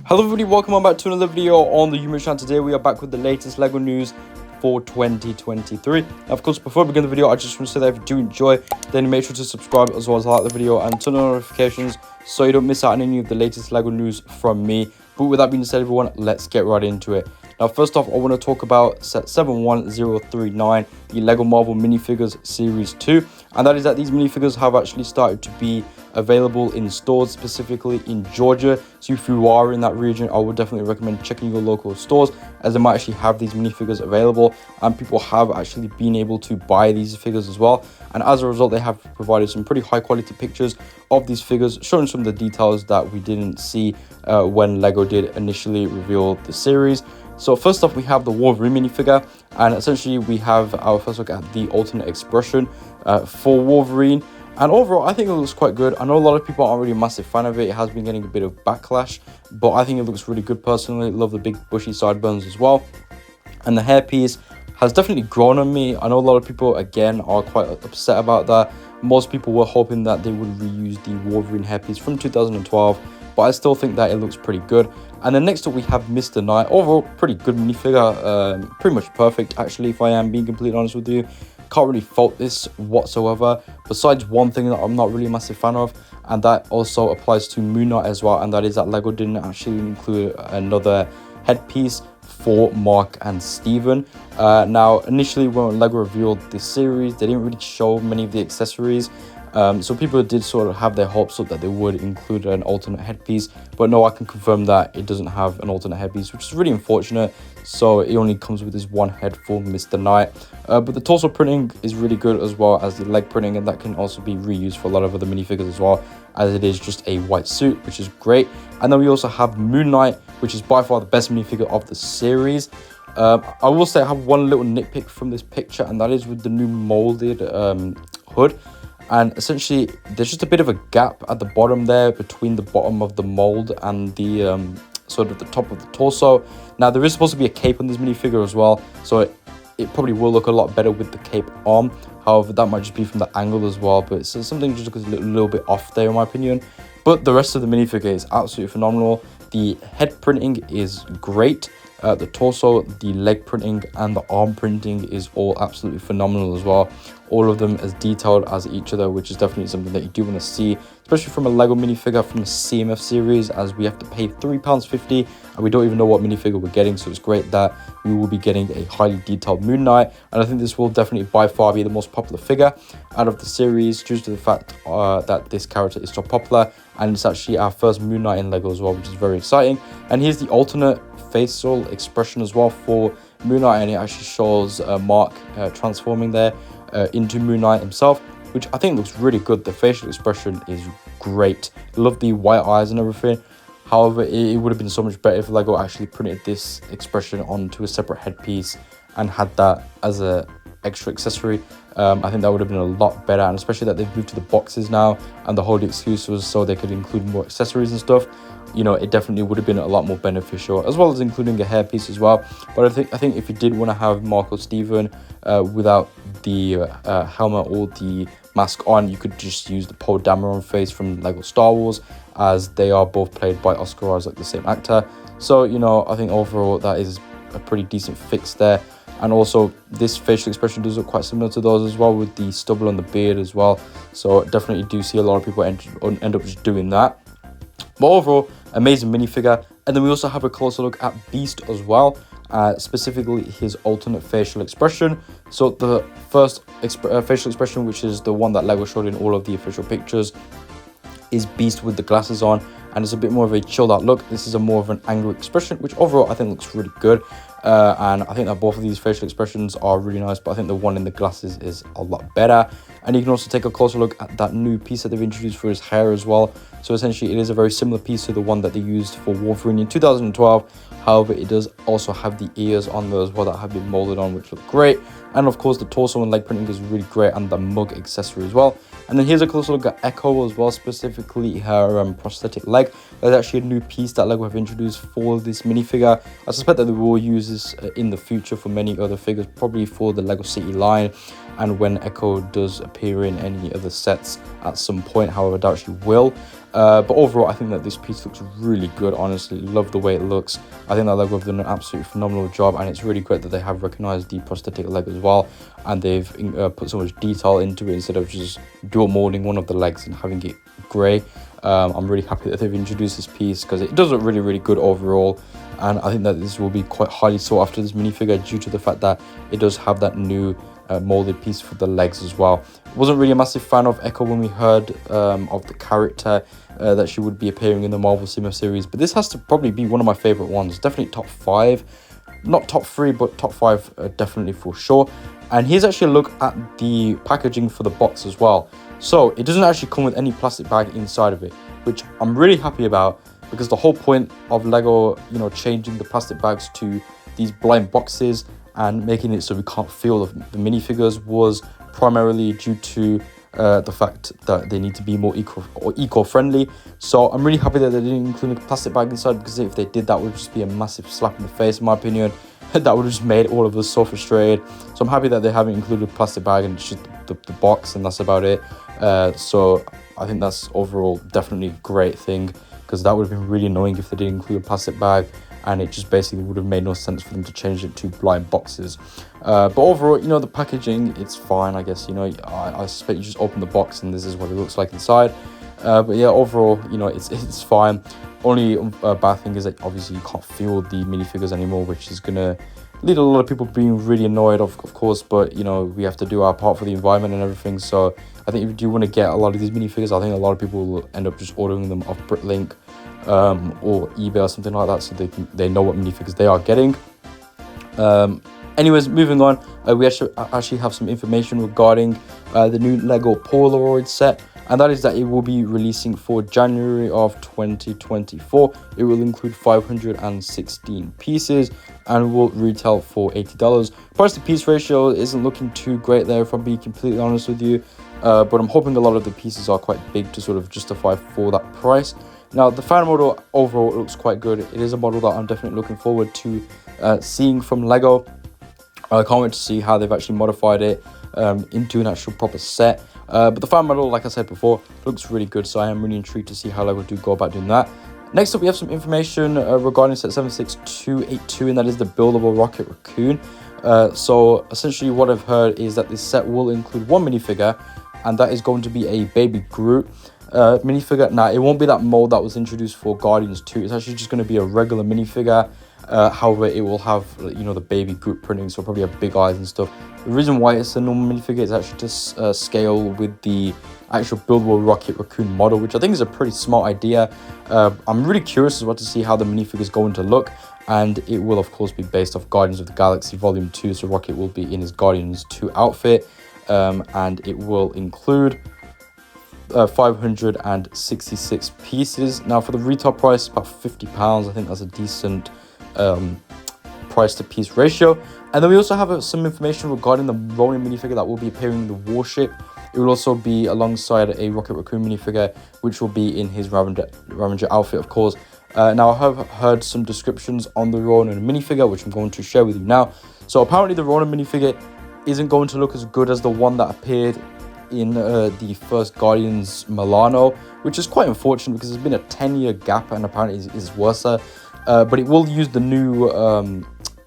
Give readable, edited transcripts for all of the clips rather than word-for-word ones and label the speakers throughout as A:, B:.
A: Hello everybody, welcome on back to another video on the UniBricks channel. Today we are back with the latest LEGO news for 2023. Now, of course, before we begin the video, I just want to say that if you do enjoy, then make sure to subscribe as well as like the video and turn on notifications so you don't miss out on any of the latest LEGO news from me. But with that being said, everyone, let's get right into it. Now, first off, I want to talk about set 71039, the LEGO Marvel minifigures series 2, and that is that these minifigures have actually started to be available in stores, specifically in Georgia. So if you are in that region, I would definitely recommend checking your local stores, as they might actually have these minifigures available, and people have actually been able to buy these figures as well. And as a result, they have provided some pretty high quality pictures of these figures, showing some of the details that we didn't see when LEGO did initially reveal the series. So first off, we have the Wolverine minifigure, and essentially we have our first look at the alternate expression for Wolverine. And overall, I think it looks quite good. I know a lot of people aren't really a massive fan of it. It has been getting a bit of backlash, but I think it looks really good personally. Love the big bushy sideburns as well. And the hairpiece has definitely grown on me. I know a lot of people, again, are quite upset about that. Most people were hoping that they would reuse the Wolverine hairpiece from 2012, but I still think that it looks pretty good. And then next up, we have Mr. Knight. Overall, pretty good minifigure. Pretty much perfect, actually, if I am being completely honest with you. Can't really fault this whatsoever, besides one thing that I'm not really a massive fan of, and that also applies to Moon Knight as well, and that is that LEGO didn't actually include another headpiece for Mark and Steven. Now, initially when LEGO revealed this series, they didn't really show many of the accessories. So people did sort of have their hopes up that they would include an alternate headpiece, but no, I can confirm that it doesn't have an alternate headpiece, which is really unfortunate. So it only comes with this one head for Mr. Knight. But the torso printing is really good, as well as the leg printing, and that can also be reused for a lot of other minifigures as well, as it is just a white suit, which is great. And then we also have Moon Knight, which is by far the best minifigure of the series. I will say I have one little nitpick from this picture, and that is with the new molded hood. And essentially, there's just a bit of a gap at the bottom there between the bottom of the mold and the sort of the top of the torso. Now, there is supposed to be a cape on this minifigure as well, so it probably will look a lot better with the cape on. However, that might just be from the angle as well, but it's something just looks a little bit off there in my opinion. But the rest of the minifigure is absolutely phenomenal. The head printing is great. The torso, the leg printing, and the arm printing is all absolutely phenomenal as well. All of them as detailed as each other, which is definitely something that you do want to see, especially from a LEGO minifigure from the CMF series, as we have to pay £3.50 and we don't even know what minifigure we're getting. So it's great that we will be getting a highly detailed Moon Knight, and I think this will definitely by far be the most popular figure out of the series, due to the fact that this character is so popular, and it's actually our first Moon Knight in LEGO as well, which is very exciting. And here's the alternate facial expression as well for Moon Knight, and it actually shows Mark transforming there into Moon Knight himself, which I think looks really good. The facial expression is great. Love the white eyes and everything. However, it would have been so much better if LEGO actually printed this expression onto a separate headpiece and had that as a extra accessory. I think that would have been a lot better, and especially that they've moved to the boxes now, and the whole excuse was so they could include more accessories and stuff. You know, it definitely would have been a lot more beneficial, as well as including a hairpiece as well. But I think if you did want to have Mark or Steven without the helmet or the mask on, you could just use the Poe Dameron face from LEGO Star Wars, as they are both played by Oscar Isaac, the same actor. So, you know, I think overall that is a pretty decent fix there. And also, this facial expression does look quite similar to those as well, with the stubble and the beard as well. So definitely do see a lot of people end up just doing that. But overall, amazing minifigure. And then we also have a closer look at Beast as well, specifically his alternate facial expression. So the first facial expression, which is the one that LEGO showed in all of the official pictures, is Beast with the glasses on, and it's a bit more of a chilled out look. This is a more of an angry expression, which overall I think looks really good. And I think that both of these facial expressions are really nice, but I think the one in the glasses is a lot better. And you can also take a closer look at that new piece that they've introduced for his hair as well. So essentially, it is a very similar piece to the one that they used for Wolverine in 2012. However, it does also have the ears on there as well that have been molded on, which look great. And of course, the torso and leg printing is really great, and the mug accessory as well. And then here's a closer look at Echo as well, specifically her prosthetic leg. There's actually a new piece that LEGO have introduced for this minifigure. I suspect that they will use this in the future for many other figures, probably for the LEGO City line, and when Echo does appear in any other sets at some point. However, I doubt she will. But overall, I think that this piece looks really good. Honestly, love the way it looks. I think that Lego have done an absolutely phenomenal job, and it's really great that they have recognized the prosthetic leg as well, and they've put so much detail into it instead of just dual molding one of the legs and having it grey. I'm really happy that they've introduced this piece because it does look really, really good overall. And I think that this will be quite highly sought after, this minifigure, due to the fact that it does have that new molded piece for the legs as well. Wasn't really a massive fan of Echo when we heard of the character that she would be appearing in the Marvel Cinema series, but this has to probably be one of my favorite ones. Definitely top 5, not top 3, but top 5 definitely for sure. And here's actually a look at the packaging for the box as well. So it doesn't actually come with any plastic bag inside of it, which I'm really happy about, because the whole point of Lego, you know, changing the plastic bags to these blind boxes and making it so we can't feel the minifigures was primarily due to the fact that they need to be more eco-friendly. So I'm really happy that they didn't include a plastic bag inside, because if they did, that would just be a massive slap in the face, in my opinion. That would have just made all of us so frustrated. So I'm happy that they haven't included a plastic bag and just the box, and that's about it. So I think that's overall definitely a great thing, because that would have been really annoying if they did include a plastic bag, and it just basically would have made no sense for them to change it to blind boxes. But overall, you know, the packaging, it's fine, I guess. You know, I suspect you just open the box and this is what it looks like inside. But yeah, overall, you know, it's fine. Only bad thing is that obviously you can't feel the minifigures anymore, which is gonna lead a lot of people being really annoyed, of course. But you know, we have to do our part for the environment and everything. So I think if you do want to get a lot of these minifigures, I think a lot of people will end up just ordering them off Britlink or eBay or something like that, so they know what minifigures they are getting. Anyways, moving on, we actually have some information regarding the new Lego Polaroid set, and that is that it will be releasing for January of 2024. It will include 516 pieces and will retail for $80. Price to piece ratio isn't looking too great there, if I'm being completely honest with you, but I'm hoping a lot of the pieces are quite big to sort of justify for that price. Now, the fan model overall looks quite good. It is a model that I'm definitely looking forward to seeing from Lego. I can't wait to see how they've actually modified it into an actual proper set. But the fan model, like I said before, looks really good, so I am really intrigued to see how Lego do go about doing that. Next up, we have some information regarding set 76282, and that is the buildable Rocket Raccoon. So essentially what I've heard is that this set will include one minifigure, and that is going to be a Baby Groot minifigure. Now, it won't be that mold that was introduced for Guardians 2. It's actually just going to be a regular minifigure. However, it will have, you know, the Baby Groot printing, so probably have big eyes and stuff. The reason why it's a normal minifigure is actually to scale with the actual buildable Rocket Raccoon model, which I think is a pretty smart idea. I'm really curious as well to see how the minifigure is going to look, and it will of course be based off Guardians of the Galaxy Volume 2, so Rocket will be in his Guardians 2 outfit, and it will include 566 pieces. Now, for the retail price, about £50. I think that's a decent price to piece ratio. And then we also have some information regarding the Ronin minifigure that will be appearing in the warship. It will also be alongside a Rocket Raccoon minifigure, which will be in his Ravager outfit, of course. Now, I have heard some descriptions on the Ronin minifigure, which I'm going to share with you now. So apparently the Ronin minifigure isn't going to look as good as the one that appeared in the first Guardians Milano, which is quite unfortunate because there's been a 10-year gap, and apparently it's worse. But it will use the new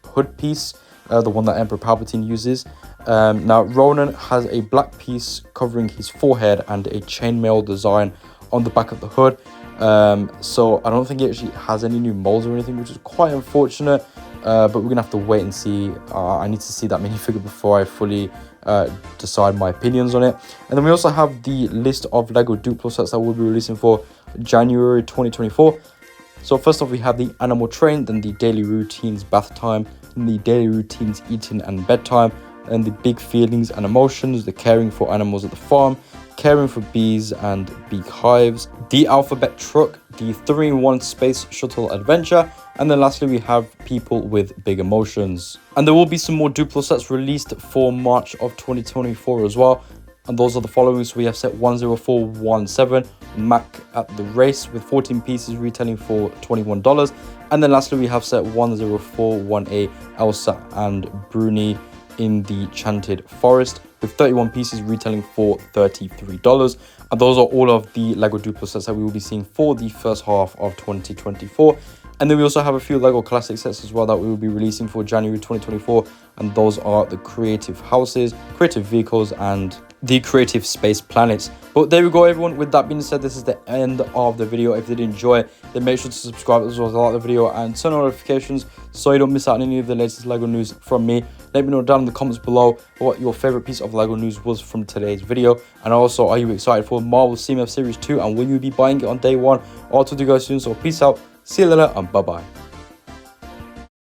A: hood piece, the one that Emperor Palpatine uses. Now, Ronan has a black piece covering his forehead and a chainmail design on the back of the hood. So I don't think it actually has any new molds or anything, which is quite unfortunate. But we're gonna have to wait and see. I need to see that minifigure before I fully decide my opinions on it. And then we also have the list of Lego Duplo sets that we'll be releasing for January 2024. So first off, we have the Animal Train, then the Daily Routines Bath Time, then the Daily Routines Eating and Bedtime, and the Big Feelings and Emotions, the Caring for Animals at the Farm, Caring for Bees and Bee Hives, the Alphabet Truck, the 3-in-1 Space Shuttle Adventure, and then lastly we have People with Big Emotions. And there will be some more Duplo sets released for March of 2024 as well, and those are the following. So we have set 10417, Mac at the Race, with 14 pieces retailing for $21. And then lastly we have set 10418, Elsa and Bruni in the Chanted Forest, with 31 pieces retailing for $33. And those are all of the Lego Duplo sets that we will be seeing for the first half of 2024. And then we also have a few Lego Classic sets as well that we will be releasing for January 2024. And those are the Creative Houses, Creative Vehicles, and the Creative Space Planets. But there we go, everyone. With that being said, this is the end of the video. If you did enjoy, then make sure to subscribe as well as like the video and turn on notifications so you don't miss out on any of the latest Lego news from me. Let me know down in the comments below what your favorite piece of Lego news was from today's video. And also, are you excited for Marvel CMF Series 2 and will you be buying it on day one? I'll talk to you guys soon, so peace out, see you later, and bye bye.